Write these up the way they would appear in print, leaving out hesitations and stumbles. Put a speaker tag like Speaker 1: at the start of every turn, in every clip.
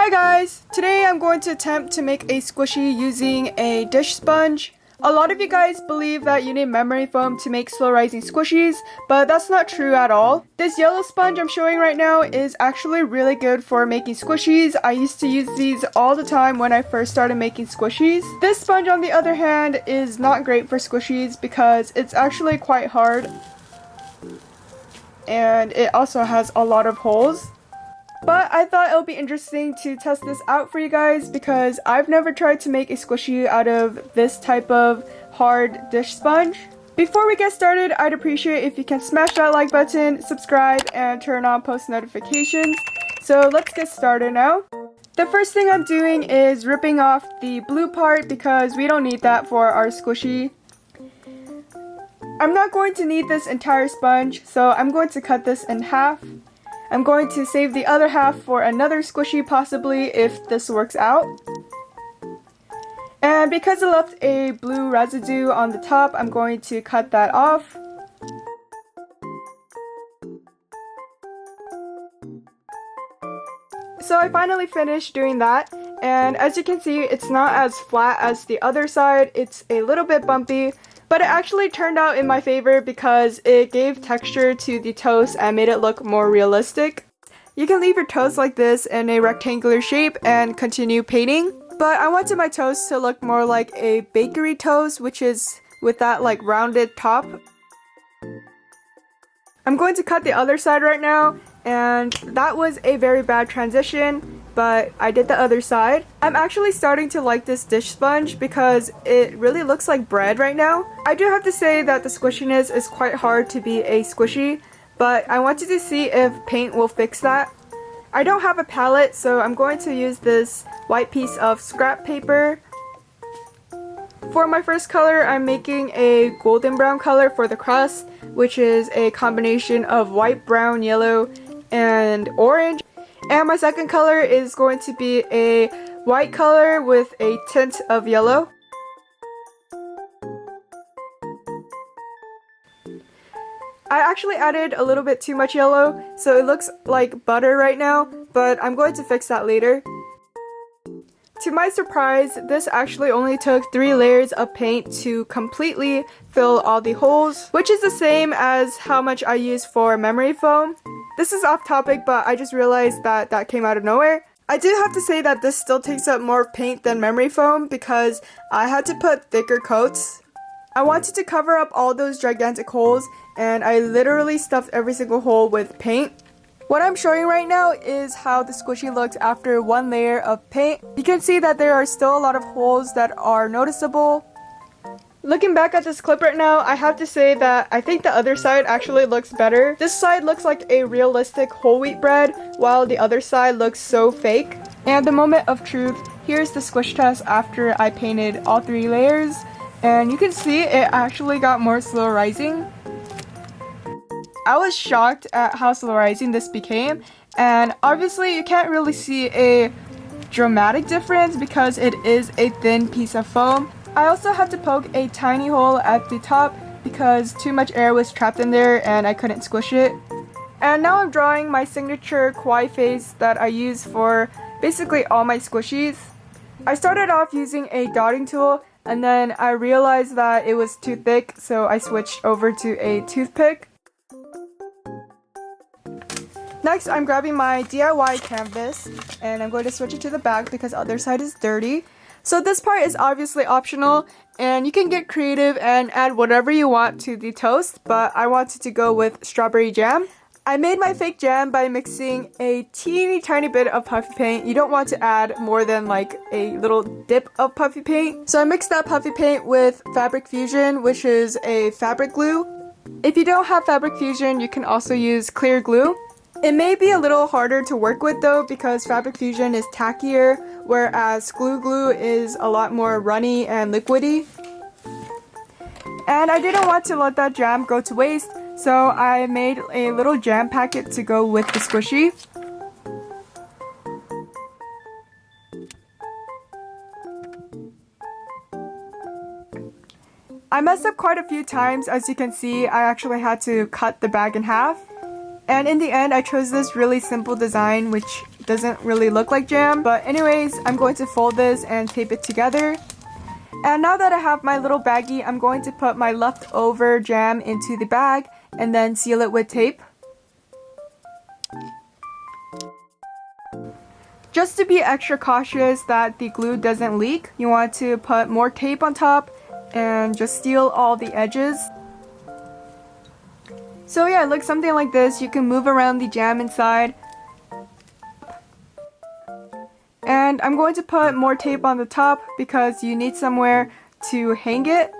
Speaker 1: Hi guys! Today I'm going to attempt to make a squishy using a dish sponge. A lot of you guys believe that you need memory foam to make slow rising squishies, but that's not true at all. This yellow sponge I'm showing right now is actually really good for making squishies. I used to use these all the time when I first started making squishies. This sponge on the other hand is not great for squishies because it's actually quite hard and it also has a lot of holes. But I thought it would be interesting to test this out for you guys because I've never tried to make a squishy out of this type of hard dish sponge. Before we get started, I'd appreciate if you can smash that like button, subscribe, and turn on post notifications. So let's get started now. The first thing I'm doing is ripping off the blue part because we don't need that for our squishy. I'm not going to need this entire sponge, so I'm going to cut this in half. I'm going to save the other half for another squishy possibly if this works out. And because it left a blue residue on the top, I'm going to cut that off. So I finally finished doing that, and as you can see, it's not as flat as the other side. It's a little bit bumpy. But it actually turned out in my favor because it gave texture to the toast and made it look more realistic. You can leave your toast like this in a rectangular shape and continue painting. But I wanted my toast to look more like a bakery toast, which is with that like rounded top. I'm going to cut the other side right now, and that was a very bad transition. But I did the other side. I'm actually starting to like this dish sponge because it really looks like bread right now. I do have to say that the squishiness is quite hard to be a squishy, but I wanted to see if paint will fix that. I don't have a palette, so I'm going to use this white piece of scrap paper. For my first color, I'm making a golden brown color for the crust, which is a combination of white, brown, yellow, and orange. And my second color is going to be a white color with a tint of yellow. I actually added a little bit too much yellow, so it looks like butter right now, but I'm going to fix that later. To my surprise, this actually only took 3 layers of paint to completely fill all the holes, which is the same as how much I use for memory foam. This is off topic, but I just realized that that came out of nowhere. I do have to say that this still takes up more paint than memory foam because I had to put thicker coats. I wanted to cover up all those gigantic holes, and I literally stuffed every single hole with paint. What I'm showing right now is how the squishy looks after 1 layer of paint. You can see that there are still a lot of holes that are noticeable. Looking back at this clip right now, I have to say that I think the other side actually looks better. This side looks like a realistic whole wheat bread, while the other side looks so fake. And the moment of truth, here's the squish test after I painted all 3 layers. And you can see it actually got more slow rising. I was shocked at how slow rising this became, and obviously you can't really see a dramatic difference because it is a thin piece of foam. I also had to poke a tiny hole at the top because too much air was trapped in there and I couldn't squish it. And now I'm drawing my signature kawaii face that I use for basically all my squishies. I started off using a dotting tool, and then I realized that it was too thick, so I switched over to a toothpick. Next, I'm grabbing my DIY canvas, and I'm going to switch it to the back because the other side is dirty. So this part is obviously optional, and you can get creative and add whatever you want to the toast, but I wanted to go with strawberry jam. I made my fake jam by mixing a teeny tiny bit of puffy paint. You don't want to add more than like a little dip of puffy paint. So I mixed that puffy paint with Fabric Fusion, which is a fabric glue. If you don't have Fabric Fusion, you can also use clear glue. It may be a little harder to work with though because Fabric Fusion is tackier, whereas glue is a lot more runny and liquidy. And I didn't want to let that jam go to waste, so I made a little jam packet to go with the squishy. I messed up quite a few times. As you can see, I actually had to cut the bag in half. And in the end, I chose this really simple design which doesn't really look like jam. But anyways, I'm going to fold this and tape it together. And now that I have my little baggie, I'm going to put my leftover jam into the bag and then seal it with tape. Just to be extra cautious that the glue doesn't leak, you want to put more tape on top and just seal all the edges. So yeah, it looks something like this. You can move around the jam inside. And I'm going to put more tape on the top because you need somewhere to hang it.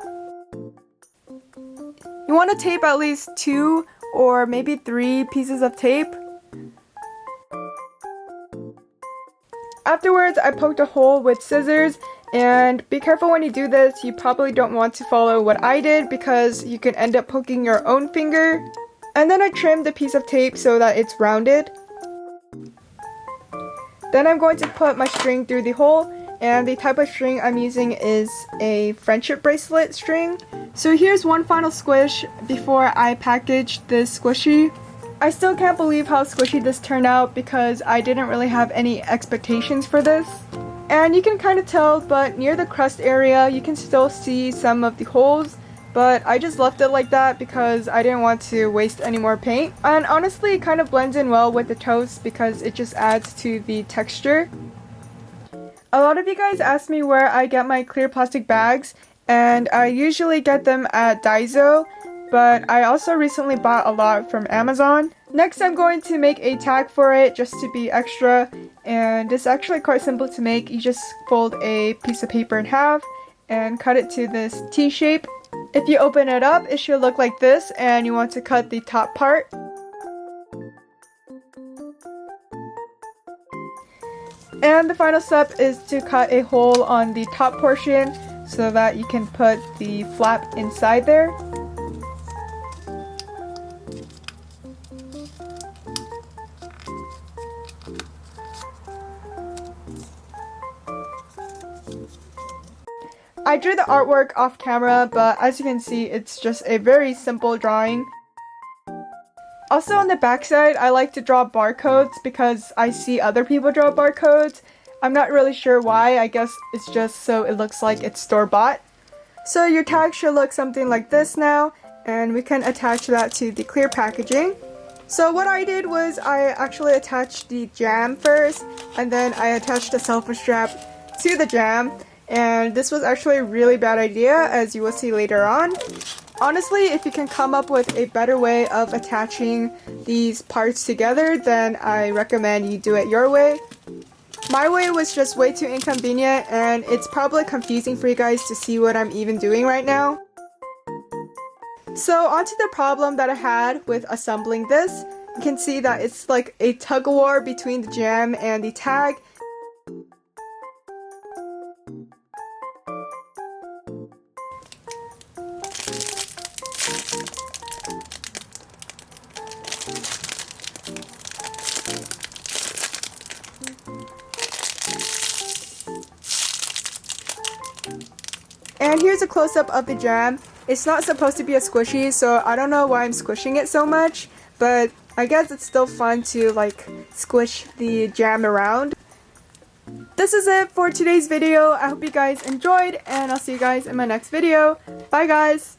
Speaker 1: You want to tape at least 2 or maybe 3 pieces of tape. Afterwards, I poked a hole with scissors, and be careful when you do this. You probably don't want to follow what I did because you can end up poking your own finger. And then I trimmed the piece of tape so that it's rounded. Then I'm going to put my string through the hole, and the type of string I'm using is a friendship bracelet string. So here's one final squish before I package this squishy. I still can't believe how squishy this turned out because I didn't really have any expectations for this. And you can kind of tell, but near the crust area you can still see some of the holes, but I just left it like that because I didn't want to waste any more paint. And honestly, it kind of blends in well with the toast because it just adds to the texture. A lot of you guys ask me where I get my clear plastic bags, and I usually get them at Daiso, but I also recently bought a lot from Amazon. Next, I'm going to make a tag for it just to be extra, and it's actually quite simple to make. You just fold a piece of paper in half and cut it to this T shape. If you open it up, it should look like this, and you want to cut the top part. And the final step is to cut a hole on the top portion so that you can put the flap inside there. I drew the artwork off camera, but as you can see, it's just a very simple drawing. Also on the backside, I like to draw barcodes because I see other people draw barcodes. I'm not really sure why. I guess it's just so it looks like it's store-bought. So your tag should look something like this now, and we can attach that to the clear packaging. So what I did was I actually attached the jam first, and then I attached a cellophane strap to the jam. And this was actually a really bad idea, as you will see later on. Honestly, if you can come up with a better way of attaching these parts together, then I recommend you do it your way. My way was just way too inconvenient, and it's probably confusing for you guys to see what I'm even doing right now. So onto the problem that I had with assembling this. You can see that it's like a tug-of-war between the jam and the tag. And here's a close-up of the jam. It's not supposed to be a squishy, so I don't know why I'm squishing it so much, but I guess it's still fun to like squish the jam around. This is it for today's video. I hope you guys enjoyed, and I'll see you guys in my next video. Bye guys!